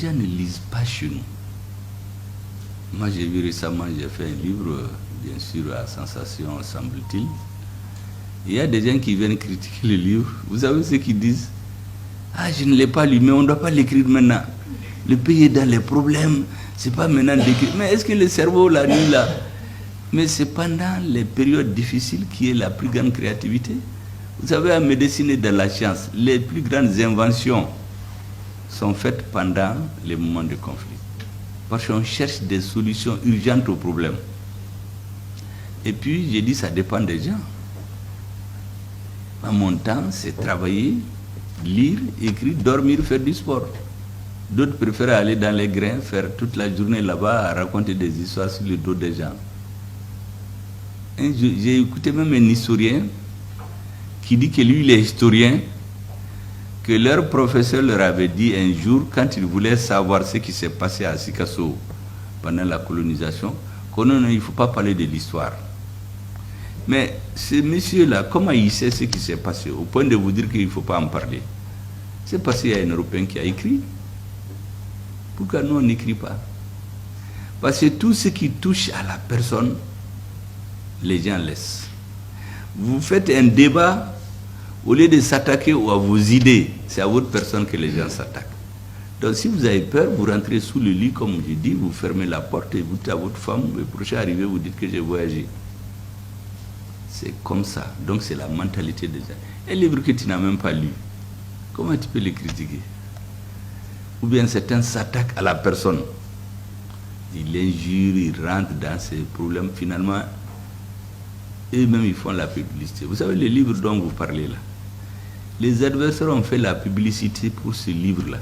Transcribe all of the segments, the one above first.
gens ne lisent pas chez nous. Moi, j'ai vu récemment, j'ai fait un livre, bien sûr, à sensation, semble-t-il. Il y a des gens qui viennent critiquer le livre. Vous savez ce qu'ils disent? Ah, je ne l'ai pas lu, mais on ne doit pas l'écrire maintenant. Le pays est dans les problèmes, c'est pas maintenant d'écrire. Mais est-ce que le cerveau l'a lu là? Mais c'est pendant les périodes difficiles qui est la plus grande créativité. Vous savez, en médecine et dans la science, les plus grandes inventions sont faites pendant les moments de conflit. Parce qu'on cherche des solutions urgentes aux problèmes. Et puis, j'ai dit, ça dépend des gens. À mon temps, c'est travailler, lire, écrire, dormir, faire du sport. D'autres préfèrent aller dans les grains, faire toute la journée là-bas, à raconter des histoires sur le dos des gens. J'ai écouté même un historien qui dit que lui, il est historien, que leur professeur leur avait dit un jour, quand ils voulaient savoir ce qui s'est passé à Sikasso pendant la colonisation, qu'il ne faut pas parler de l'histoire. Mais ce monsieur-là, comment il sait ce qui s'est passé, au point de vous dire qu'il ne faut pas en parler? C'est parce qu'il y a un Européen qui a écrit. Pourquoi nous, on n'écrit pas? Parce que tout ce qui touche à la personne, les gens laissent. Vous faites un débat, au lieu de s'attaquer à vos idées, c'est à votre personne que les gens s'attaquent. Donc si vous avez peur, vous rentrez sous le lit, comme je dis, vous fermez la porte et vous dites à votre femme, le prochain arrivé, vous dites que j'ai voyagé. C'est comme ça. Donc c'est la mentalité des gens. Un livre que tu n'as même pas lu, comment tu peux le critiquer? Ou bien certains s'attaquent à la personne. Ils l'injurent, ils rentrent dans ces problèmes. Finalement, eux-mêmes, ils font la publicité. Vous savez, le livre dont vous parlez là, les adversaires ont fait la publicité pour ce livre-là,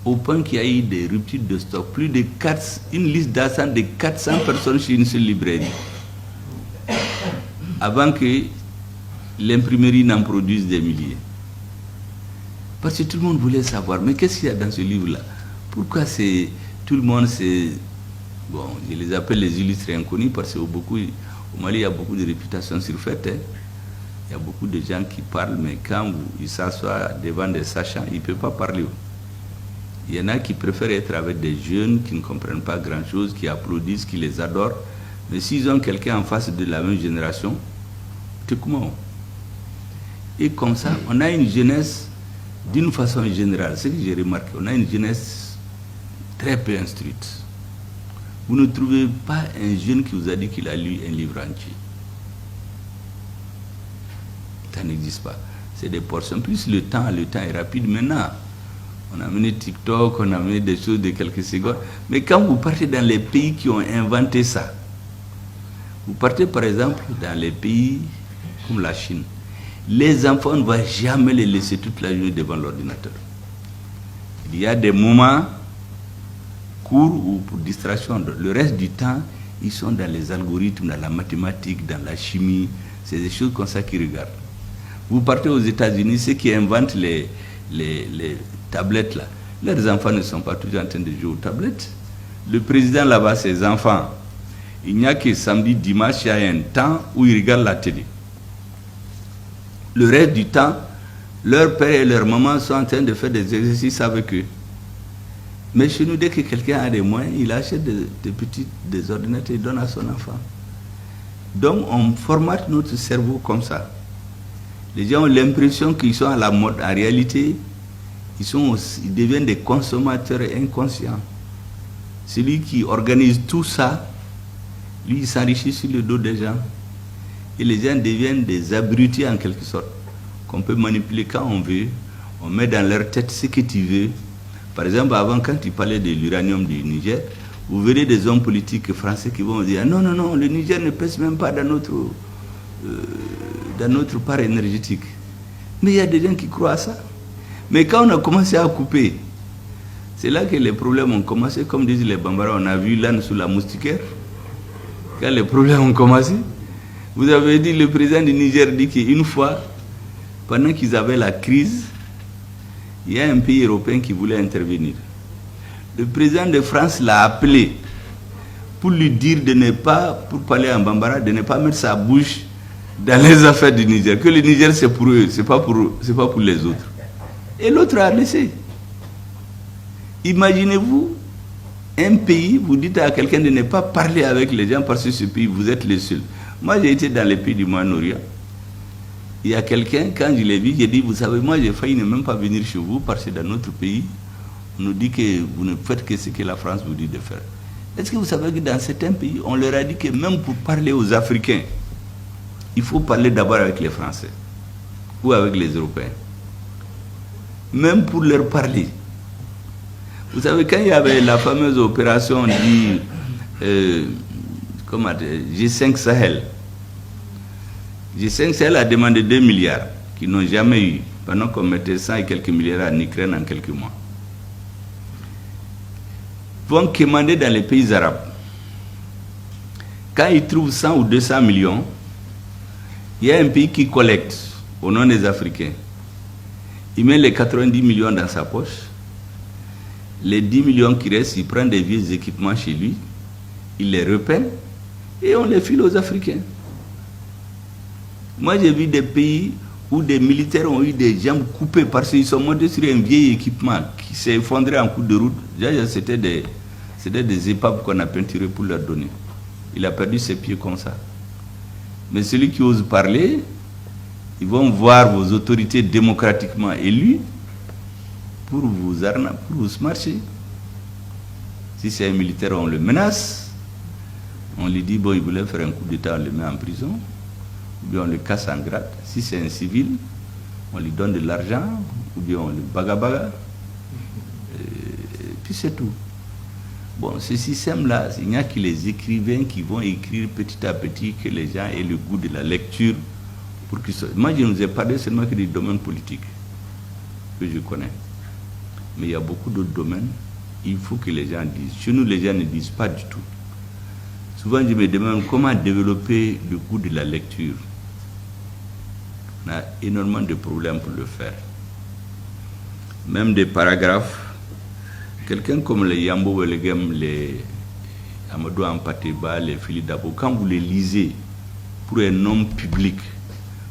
au point qu'il y a eu des ruptures de stock. Plus de 4, une liste d'attente de 400 personnes chez une seule librairie. Avant que l'imprimerie n'en produise des milliers. Parce que tout le monde voulait savoir, mais qu'est-ce qu'il y a dans ce livre-là? Pourquoi tout le monde, bon, je les appelle les illustres inconnus, parce qu'au Mali, il y a beaucoup de réputations surfaites. Hein. Il y a beaucoup de gens qui parlent, mais quand ils s'assoient devant des sachants, ils ne peuvent pas parler. Il y en a qui préfèrent être avec des jeunes qui ne comprennent pas grand-chose, qui applaudissent, qui les adorent. Mais s'ils ont quelqu'un en face de la même génération, c'est comment? Et comme ça, on a une jeunesse, d'une façon générale, ce que j'ai remarqué, on a une jeunesse très peu instruite. Vous ne trouvez pas un jeune qui vous a dit qu'il a lu un livre entier. Ça n'existe pas. C'est des portions. Plus le temps est rapide. Maintenant, on a amené TikTok, on a amené des choses de quelques secondes. Mais quand vous partez dans les pays qui ont inventé ça, vous partez par exemple dans les pays comme la Chine, les enfants, on ne va jamais les laisser toute la journée devant l'ordinateur. Il y a des moments courts ou pour distraction. Le reste du temps, ils sont dans les algorithmes, dans la mathématique, dans la chimie. C'est des choses comme ça qu'ils regardent. Vous partez aux États-Unis, ceux qui inventent les tablettes là, leurs enfants ne sont pas toujours en train de jouer aux tablettes. Le président là-bas, ses enfants, il n'y a que samedi, dimanche, il y a un temps où ils regardent la télé. Le reste du temps, leur père et leur maman sont en train de faire des exercices avec eux. Mais chez nous, dès que quelqu'un a des moyens, il achète des ordinateurs et donne à son enfant. Donc, on formate notre cerveau comme ça. Les gens ont l'impression qu'ils sont à la mode. En réalité, ils deviennent des consommateurs inconscients. Celui qui organise tout ça, lui, il s'enrichit sur le dos des gens. Et les gens deviennent des abrutis en quelque sorte, qu'on peut manipuler quand on veut. On met dans leur tête ce que tu veux. Par exemple, avant, quand tu parlais de l'uranium du Niger, vous verrez des hommes politiques français qui vont dire « Non, non, non, le Niger ne pèse même pas dans notre part énergétique. » Mais il y a des gens qui croient à ça. Mais quand on a commencé à couper, c'est là que les problèmes ont commencé. Comme disent les Bambara, on a vu l'âne sous la moustiquaire. Quand les problèmes ont commencé, vous avez dit, le président du Niger dit qu'une fois, pendant qu'ils avaient la crise, il y a un pays européen qui voulait intervenir. Le président de France l'a appelé pour lui dire de ne pas, pour parler en Bambara, de ne pas mettre sa bouche dans les affaires du Niger. Que le Niger, c'est pour eux, c'est pas pour les autres. Et l'autre a laissé. Imaginez-vous, un pays, vous dites à quelqu'un de ne pas parler avec les gens parce que ce pays, vous êtes les seuls. Moi, j'ai été dans les pays du Moyen-Orient. Il y a quelqu'un, quand je l'ai vu, j'ai dit, vous savez, moi, j'ai failli ne même pas venir chez vous parce que dans notre pays, on nous dit que vous ne faites que ce que la France vous dit de faire. Est-ce que vous savez que dans certains pays, on leur a dit que même pour parler aux Africains, il faut parler d'abord avec les Français ou avec les Européens. Même pour leur parler. Vous savez, quand il y avait la fameuse opération du G5 Sahel, G5 Sahel a demandé 2 milliards qu'ils n'ont jamais eu, pendant qu'on mettait 100 et quelques milliards en Ukraine en quelques mois. Ils vont commander dans les pays arabes. Quand ils trouvent 100 ou 200 millions, il y a un pays qui collecte au nom des Africains. Il met les 90 millions dans sa poche. Les 10 millions qui restent, il prend des vieux équipements chez lui, il les repeint et on les file aux Africains. Moi, j'ai vu des pays où des militaires ont eu des jambes coupées parce qu'ils sont montés sur un vieil équipement qui s'est effondré en cours de route. C'était des épaves qu'on a peinturées pour leur donner. Il a perdu ses pieds comme ça. Mais celui qui ose parler, ils vont voir vos autorités démocratiquement élues pour vous arnaquer, pour vous smarcher. Si c'est un militaire, on le menace. On lui dit, bon, il voulait faire un coup d'État, on le met en prison. Ou bien on le casse en gratte. Si c'est un civil, on lui donne de l'argent, ou bien on le baga. Et puis c'est tout. Bon, ce système-là, il n'y a que les écrivains qui vont écrire petit à petit, que les gens aient le goût de la lecture. Pour qu'ils soient... Moi, je ne vous ai parlé seulement que du domaine politique que je connais. Mais il y a beaucoup d'autres domaines. Il faut que les gens disent. Chez nous, les gens ne disent pas du tout. Souvent, je me demande comment développer le goût de la lecture. On a énormément de problèmes pour le faire. Même des paragraphes. Quelqu'un comme les Yambo Welegem, les Amadou Ampateba, les Philippe Dabo, quand vous les lisez pour un homme public,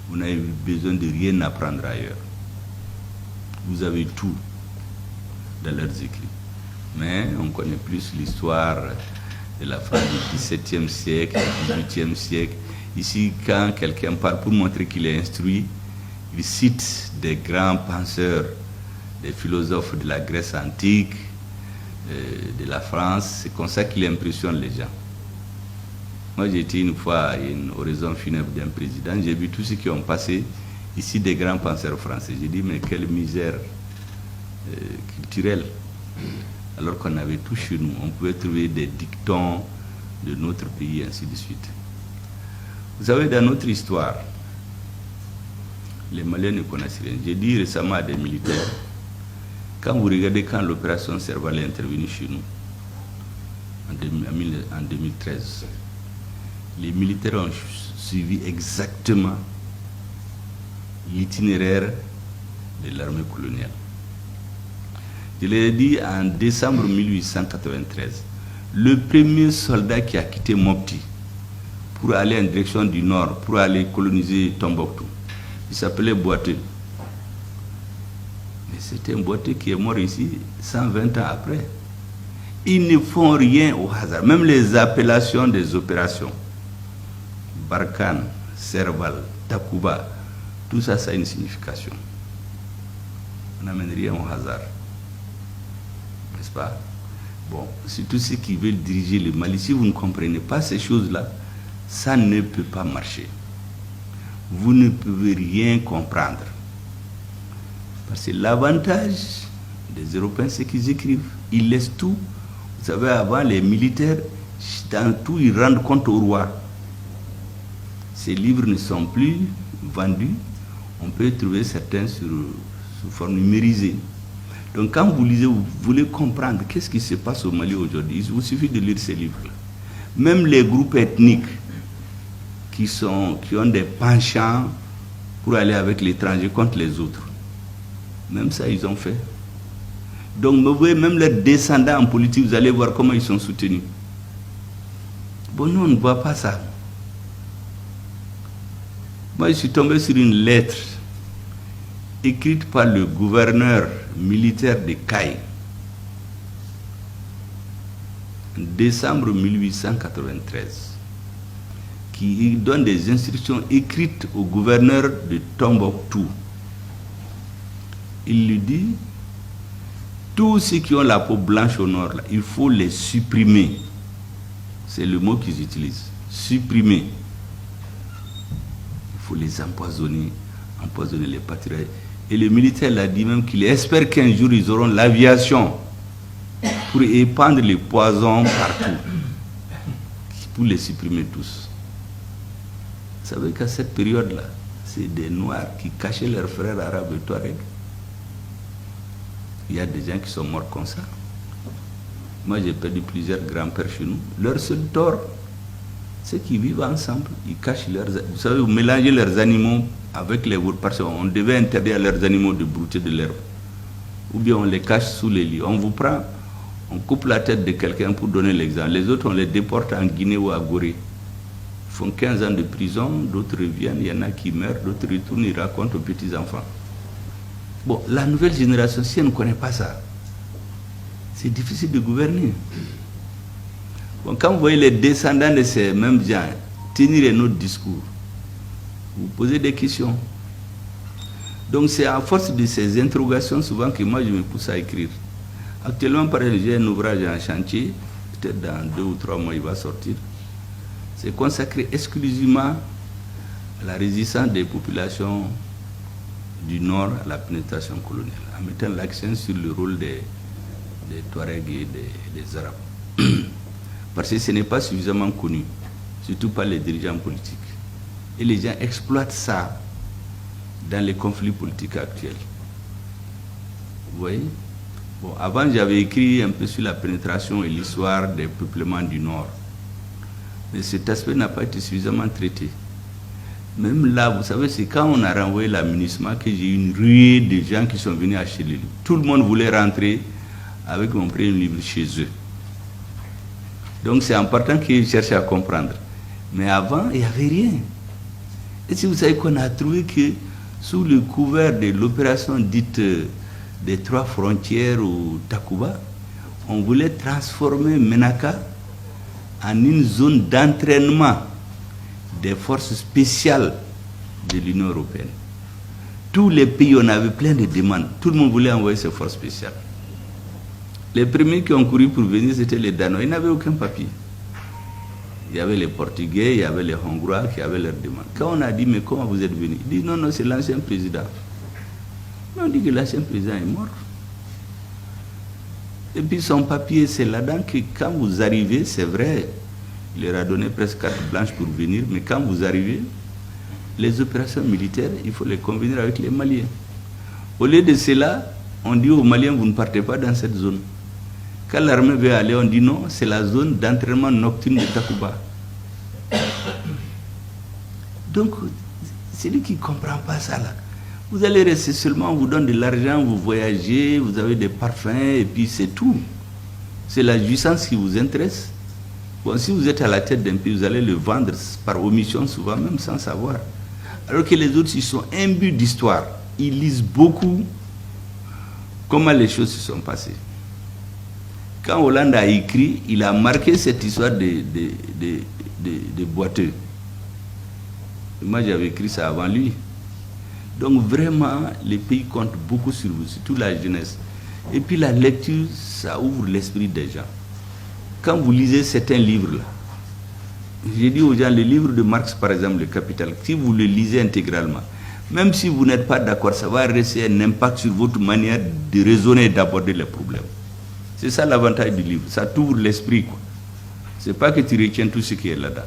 vous n'avez besoin de rien apprendre ailleurs. Vous avez tout dans leurs écrits. Mais on connaît plus l'histoire de la France du XVIIe siècle, du XVIIIe siècle. Ici, quand quelqu'un parle pour montrer qu'il est instruit, il cite des grands penseurs, des philosophes de la Grèce antique, de la France. C'est comme ça qu'il impressionne les gens. Moi, j'ai été une fois à une oraison funèbre d'un président. J'ai vu tous ceux qui ont passé ici, des grands penseurs français. J'ai dit, mais quelle misère culturelle. Alors qu'on avait tout chez nous. On pouvait trouver des dictons de notre pays, ainsi de suite. Vous savez, dans notre histoire, les Maliens ne connaissent rien. J'ai dit récemment à des militaires, quand vous regardez quand l'opération Serval est intervenue chez nous, en 2013, les militaires ont suivi exactement l'itinéraire de l'armée coloniale. Je l'ai dit en décembre 1893, le premier soldat qui a quitté Mopti pour aller en direction du nord, pour aller coloniser Tombouctou, il s'appelait Boiteux. Mais c'était un Boiteux qui est mort ici 120 ans après. Ils ne font rien au hasard. Même les appellations des opérations, Barkhane, Serval, Takuba, tout ça, ça a une signification. On n'amène rien au hasard. N'est-ce pas? Bon, c'est tous ceux qui veulent diriger le Mali. Si vous ne comprenez pas ces choses-là, ça ne peut pas marcher. Vous ne pouvez rien comprendre. Parce que l'avantage des Européens, c'est qu'ils écrivent. Ils laissent tout. Vous savez, avant, les militaires, dans tout, ils rendent compte au roi. Ces livres ne sont plus vendus. On peut trouver certains sous forme numérisée. Donc quand vous lisez, vous voulez comprendre qu'est-ce qui se passe au Mali aujourd'hui, il vous suffit de lire ces livres-là. Même les groupes ethniques qui ont des penchants pour aller avec l'étranger contre les autres, même ça ils ont fait. Donc vous voyez, même leurs descendants en politique, vous allez voir comment ils sont soutenus. Bon, nous on ne voit pas ça. Moi je suis tombé sur une lettre écrite par le gouverneur militaire de Caille en décembre 1893, qui donne des instructions écrites au gouverneur de Tombouctou. Il lui dit, tous ceux qui ont la peau blanche au nord, là, il faut les supprimer. C'est le mot qu'ils utilisent, supprimer. Il faut les empoisonner les patriotes. Et le militaire l'a dit même qu'il espère qu'un jour ils auront l'aviation pour épandre les poisons partout, pour les supprimer tous. Vous savez qu'à cette période-là, c'est des Noirs qui cachaient leurs frères arabes et Touaregs. Il y a des gens qui sont morts comme ça. Moi, j'ai perdu plusieurs grands-pères chez nous. Leur seul tort, c'est qu'ils vivent ensemble. Ils cachent leurs... Vous savez, vous mélangez leurs animaux avec les vôtres. Parce qu'on devait interdire à leurs animaux de brouter de l'herbe. Ou bien on les cache sous les lits. On vous prend, on coupe la tête de quelqu'un pour donner l'exemple. Les autres, on les déporte en Guinée ou à Gorée. Ils font 15 ans de prison, d'autres reviennent, il y en a qui meurent, d'autres retournent, ils racontent aux petits-enfants. Bon, la nouvelle génération, si elle ne connaît pas ça, c'est difficile de gouverner. Bon, quand vous voyez les descendants de ces mêmes gens tenir un autre discours, vous posez des questions. Donc c'est à force de ces interrogations souvent que moi je me pousse à écrire. Actuellement, par exemple, j'ai un ouvrage en chantier, peut-être dans 2 ou 3 mois il va sortir. C'est consacré exclusivement à la résistance des populations du Nord à la pénétration coloniale, en mettant l'accent sur le rôle des Touaregs et des Arabes. Parce que ce n'est pas suffisamment connu, surtout par les dirigeants politiques. Et les gens exploitent ça dans les conflits politiques actuels. Vous voyez? Bon, avant, j'avais écrit un peu sur la pénétration et l'histoire des peuplements du Nord. Mais cet aspect n'a pas été suffisamment traité. Même là, vous savez, c'est quand on a renvoyé la MINUSMA que j'ai eu une ruée de gens qui sont venus acheter les livres. Tout le monde voulait rentrer avec mon premier livre chez eux. Donc c'est important qu'ils cherchent à comprendre. Mais avant, il n'y avait rien. Et si vous savez qu'on a trouvé que sous le couvert de l'opération dite des 3 frontières ou Takuba, on voulait transformer Menaka en une zone d'entraînement des forces spéciales de l'Union européenne. Tous les pays, on avait plein de demandes. Tout le monde voulait envoyer ses forces spéciales. Les premiers qui ont couru pour venir, c'était les Danois. Ils n'avaient aucun papier. Il y avait les Portugais, il y avait les Hongrois qui avaient leurs demandes. Quand on a dit, mais comment vous êtes venus? Ils disent, non, non, c'est l'ancien président. Mais on dit que l'ancien président est mort. Et puis son papier, c'est là-dedans que quand vous arrivez, c'est vrai, il leur a donné presque carte blanche pour venir, mais quand vous arrivez, les opérations militaires, il faut les convenir avec les Maliens. Au lieu de cela, on dit aux Maliens, vous ne partez pas dans cette zone. Quand l'armée veut aller, on dit non, c'est la zone d'entraînement nocturne de Takuba. Donc, celui qui ne comprend pas ça, là, vous allez rester seulement, on vous donne de l'argent, vous voyagez, vous avez des parfums, et puis c'est tout. C'est la jouissance qui vous intéresse. Bon, si vous êtes à la tête d'un pays, vous allez le vendre par omission, souvent même sans savoir. Alors que les autres, ils sont imbus d'histoire. Ils lisent beaucoup comment les choses se sont passées. Quand Hollande a écrit, il a marqué cette histoire de boiteux. Moi, j'avais écrit ça avant lui. Donc vraiment, les pays comptent beaucoup sur vous, surtout la jeunesse. Et puis la lecture, ça ouvre l'esprit des gens. Quand vous lisez certains livres-là, j'ai dit aux gens, le livre de Marx, par exemple, Le Capital, si vous le lisez intégralement, même si vous n'êtes pas d'accord, ça va rester un impact sur votre manière de raisonner et d'aborder les problèmes. C'est ça l'avantage du livre, ça t'ouvre l'esprit, quoi. C'est pas que tu retiens tout ce qui est là-dedans.